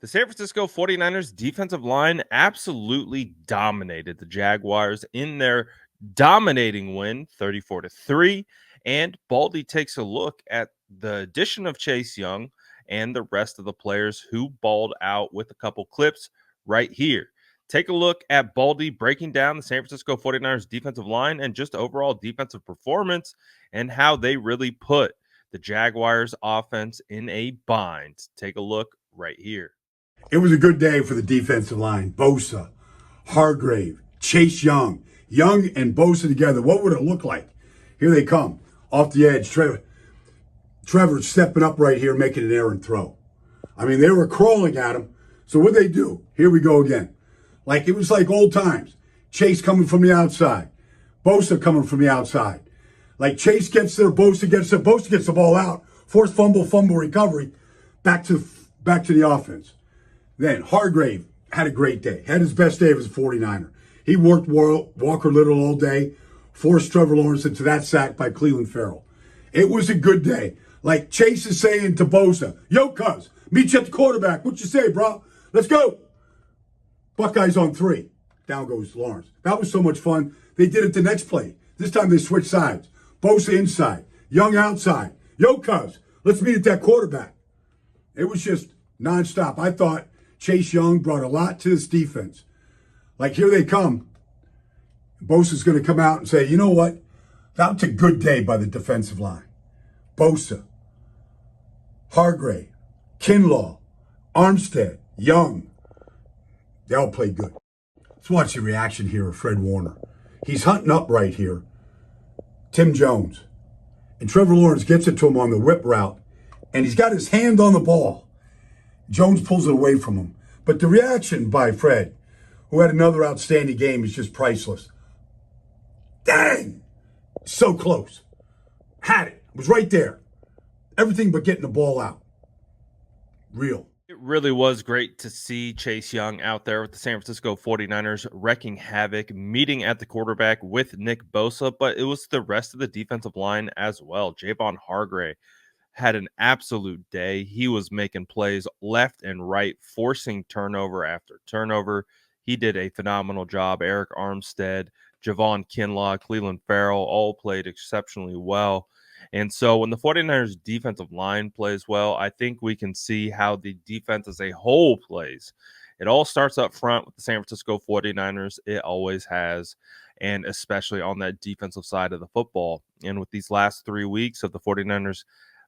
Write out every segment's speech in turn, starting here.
The San Francisco 49ers defensive line absolutely dominated the Jaguars in their dominating win 34-3. And Baldy takes a look at the addition of Chase Young and the rest of the players who balled out with a couple clips right here. Take a look at Baldy breaking down the San Francisco 49ers defensive line and just overall defensive performance and how they really put the Jaguars offense in a bind. Take a look right here. It was a good day for the defensive line. Bosa, Hargrave, Chase Young. Young and Bosa together. What would it look like? Here they come. Off the edge. Trevor's stepping up right here, making an errant throw. I mean, they were crawling at him. So what'd they do? Here we go again. Like it was like old times. Chase coming from the outside. Bosa coming from the outside. Like Chase gets there, Bosa gets there, Bosa gets the ball out. Forced fumble recovery. Back to the offense. Then Hargrave had a great day. Had his best day as a 49er. He worked Walker Little all day, forced Trevor Lawrence into that sack by Cleveland Farrell. It was a good day. Like Chase is saying to Bosa, yo, cuz, meet you at the quarterback. What you say, bro? Let's go. Buckeyes on 3. Down goes Lawrence. That was so much fun. They did it the next play. This time they switched sides. Bosa inside, Young outside. Yo, cuz, let's meet at that quarterback. It was just nonstop. I thought Chase Young brought a lot to this defense. Like, here they come. Bosa's going to come out and say, you know what? That was a good day by the defensive line. Bosa, Hargrave, Kinlaw, Armstead, Young. They all played good. Let's watch the reaction here of Fred Warner. He's hunting up right here Tim Jones. And Trevor Lawrence gets it to him on the whip route. And he's got his hand on the ball. Jones pulls it away from him. But the reaction by Fred, who had another outstanding game, is just priceless. Dang! So close. Had it. Was right there. Everything but getting the ball out. Real. It really was great to see Chase Young out there with the San Francisco 49ers wrecking havoc, meeting at the quarterback with Nick Bosa, but it was the rest of the defensive line as well. Javon Hargrave had an absolute day. He was making plays left and right, forcing turnover after turnover. He did a phenomenal job. Eric Armstead, Javon Kinlaw, Cleveland Farrell all played exceptionally well. And so when the 49ers defensive line plays well, I think we can see how the defense as a whole plays. It all starts up front with the San Francisco 49ers. It always has, and especially on that defensive side of the football. And with these last 3 weeks of the 49ers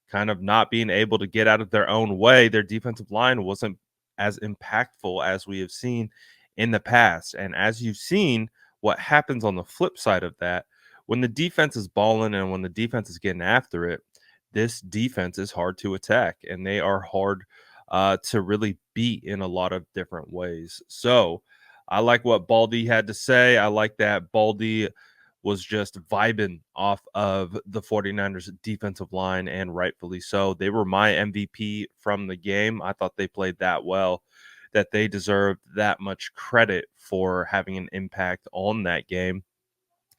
kind of not being able to get out of their own way, their defensive line wasn't as impactful as we have seen in the past. And as you've seen, what happens on the flip side of that, when the defense is balling and when the defense is getting after it, this defense is hard to attack and they are hard to really beat in a lot of different ways. So I like what Baldy had to say. I like that Baldy was just vibing off of the 49ers defensive line, and rightfully so. They were my MVP from the game. I thought they played that well, that they deserved that much credit for having an impact on that game.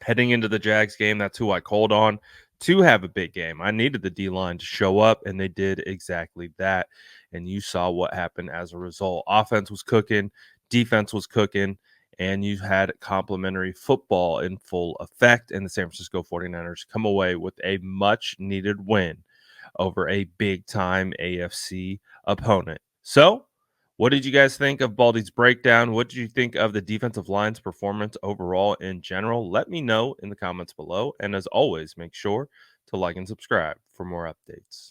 Heading into the Jags game, that's who I called on to have a big game. I needed the D-line to show up, and they did exactly that. And you saw what happened as a result. Offense was cooking, defense was cooking, and you had complementary football in full effect. And the San Francisco 49ers come away with a much-needed win over a big-time AFC opponent. So, what did you guys think of Baldy's breakdown? What did you think of the defensive line's performance overall in general? Let me know in the comments below. And as always, make sure to like and subscribe for more updates.